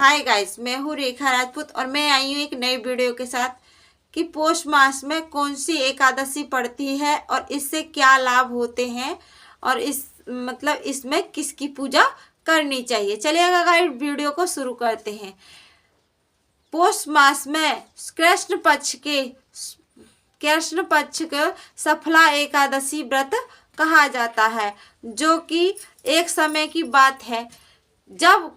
Hi guys, मैं हूँ रेखा राजपूत और मैं आई हूँ एक नई वीडियो के साथ कि पौष मास में कौन सी एकादशी पड़ती है और इससे क्या लाभ होते हैं और इसमें किसकी पूजा करनी चाहिए। चलिए गाइस, वीडियो को शुरू करते हैं। पौष मास में कृष्ण पक्ष के सफला एकादशी व्रत कहा जाता है, जो कि एक समय की बात है जब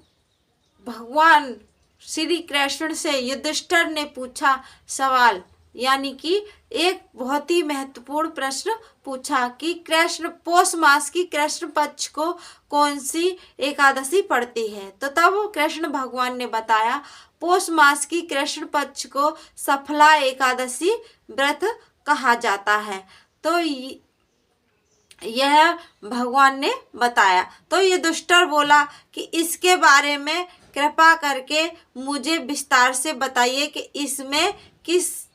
भगवान श्री कृष्ण से युधिष्ठिर ने पूछा सवाल, यानी कि एक बहुत ही महत्वपूर्ण प्रश्न पूछा कि कृष्ण पौष मास की कृष्ण पक्ष को कौन सी एकादशी पड़ती है। तो तब कृष्ण भगवान ने बताया पौष मास की कृष्ण पक्ष को सफला एकादशी व्रत कहा जाता है। तो यह भगवान ने बताया। तो युधिष्ठिर बोला कि इसके बारे में कृपा करके मुझे विस्तार से बताइए कि इसमें किस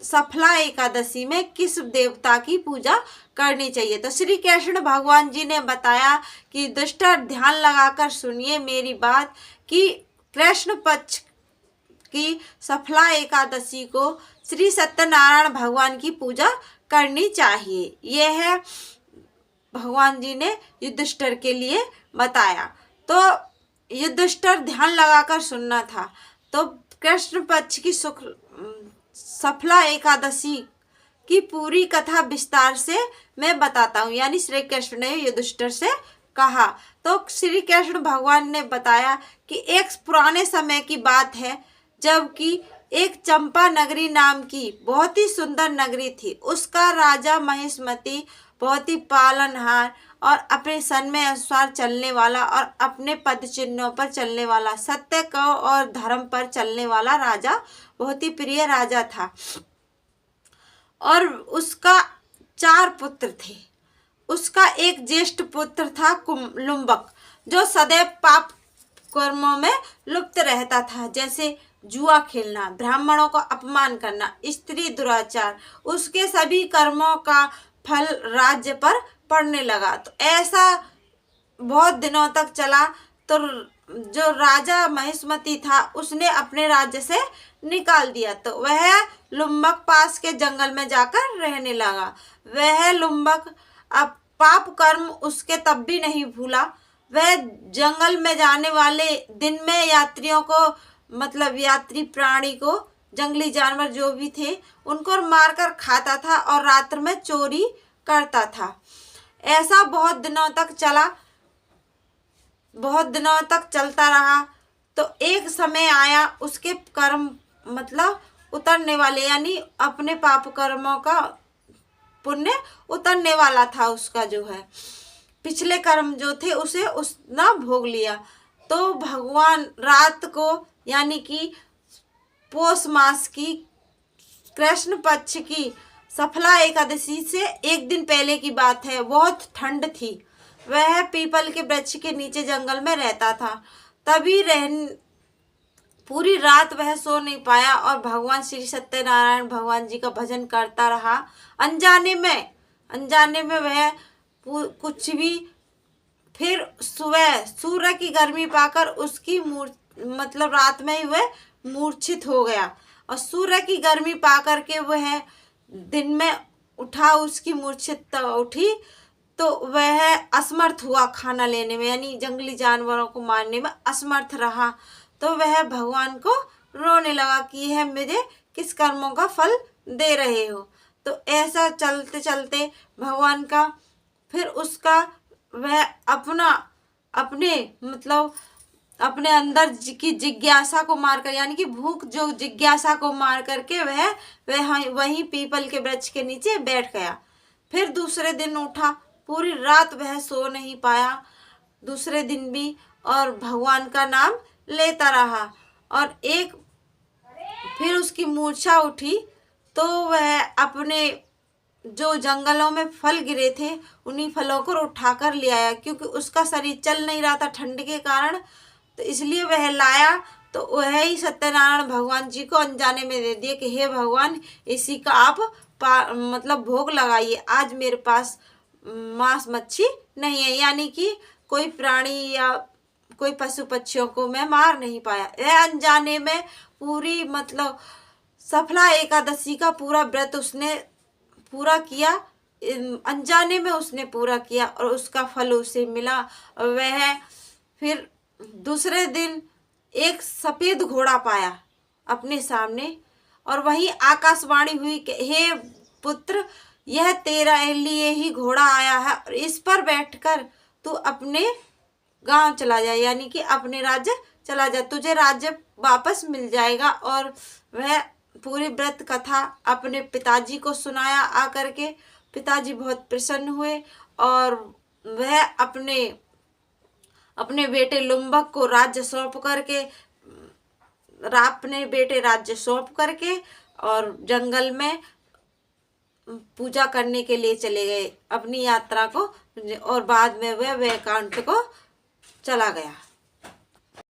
सफला एकादशी में किस देवता की पूजा करनी चाहिए। तो श्री कृष्ण भगवान जी ने बताया कि युधिष्ठिर, ध्यान लगाकर सुनिए मेरी बात कि कृष्ण पक्ष की सफला एकादशी को श्री सत्यनारायण भगवान की पूजा करनी चाहिए। यह है भगवान जी ने युधिष्ठिर के लिए बताया। तो युधिष्ठिर ध्यान लगाकर सुनना था। तो कृष्ण पक्ष की सफला एकादशी की पूरी कथा विस्तार से मैं बताता हूँ, यानी श्री कृष्ण ने युधिष्ठिर से कहा। तो श्री कृष्ण भगवान ने बताया कि एक पुराने समय की बात है जबकि एक चंपा नगरी नाम की बहुत ही सुंदर नगरी थी। उसका राजा महिष्मति बहुत ही पालनहार और अपने समय अनुसार चलने वाला और अपने पद चिन्हों पर चलने वाला, सत्य को और धर्म पर चलने वाला राजा बहुत ही प्रिय राजा था। और उसका 4 पुत्र थे। उसका एक ज्येष्ठ पुत्र था लुम्बक, जो सदैव पाप कर्मों में लुप्त रहता था, जैसे जुआ खेलना, ब्राह्मणों को अपमान करना, स्त्री दुराचार। उसके सभी कर्मों का फल राज्य पर पड़ने लगा। तो ऐसा बहुत दिनों तक चला। तो जो राजा महिष्मति था उसने अपने राज्य से निकाल दिया। तो वह लुम्बक पास के जंगल में जाकर रहने लगा। वह लुम्बक अब पाप कर्म उसके तब भी नहीं भूला। वह जंगल में जाने वाले दिन में यात्रियों को, मतलब यात्री प्राणी को, जंगली जानवर जो भी थे उनको मारकर खाता था और रात्र में चोरी करता था। ऐसा बहुत दिनों तक चला, बहुत दिनों तक चलता रहा। तो एक समय आया उसके कर्म मतलब उतरने वाले, यानी अपने पाप कर्मों का पुण्य उतरने वाला था। उसका जो है पिछले कर्म जो थे उसे उसने भोग लिया। तो भगवान रात को, यानी कि पौष मास की कृष्ण पक्ष की सफला एकादशी से एक दिन पहले की बात है, बहुत ठंड थी। वह पीपल के वृक्ष के नीचे जंगल में रहता था। तभी पूरी रात वह सो नहीं पाया और भगवान श्री सत्यनारायण भगवान जी का भजन करता रहा। अनजाने में वह कुछ भी, फिर सुबह सूर्य की गर्मी पाकर उसकी मतलब रात में ही वह मूर्छित हो गया और सूर्य की गर्मी पाकर के वह दिन में उठा, उसकी मूर्छितता उठी। तो वह असमर्थ हुआ खाना लेने में, यानी जंगली जानवरों को मारने में असमर्थ रहा। तो वह भगवान को रोने लगा कि यह मुझे किस कर्मों का फल दे रहे हो। तो ऐसा चलते चलते भगवान का फिर उसका वह अपने अंदर की जिज्ञासा को मारकर, यानी कि भूख जो जिज्ञासा को मार करके वह वहीं पीपल के वृक्ष के नीचे बैठ गया। फिर दूसरे दिन उठा, पूरी रात वह सो नहीं पाया, दूसरे दिन भी, और भगवान का नाम लेता रहा। और फिर उसकी मूर्छा उठी। तो वह अपने जो जंगलों में फल गिरे थे उन्हीं फलों को उठाकर ले आया, क्योंकि उसका शरीर चल नहीं रहा था ठंड के कारण। तो इसलिए वह लाया। तो वह ही सत्यनारायण भगवान जी को अनजाने में दे दिए कि हे भगवान, इसी का आप भोग लगाइए। आज मेरे पास मांस मच्छी नहीं है, यानी कि कोई प्राणी या कोई पशु पक्षियों को मैं मार नहीं पाया। यह अनजाने में पूरी मतलब सफला एकादशी का पूरा व्रत उसने पूरा किया, अनजाने में उसने पूरा किया और उसका फल उसे मिला। और वह फिर दूसरे दिन एक सफेद घोड़ा पाया अपने सामने और वही आकाशवाणी हुई कि हे पुत्र, यह तेरा लिए ही घोड़ा आया है और इस पर बैठकर तू अपने गांव चला जा, यानी कि अपने राज्य चला जा, तुझे राज्य वापस मिल जाएगा। और वह पूरी व्रत कथा अपने पिताजी को सुनाया आकर के। पिताजी बहुत प्रसन्न हुए और वह अपने बेटे लुम्बक को राज्य सौंप करके और जंगल में पूजा करने के लिए चले गए अपनी यात्रा को, और बाद में वह वैकुंठ को चला गया।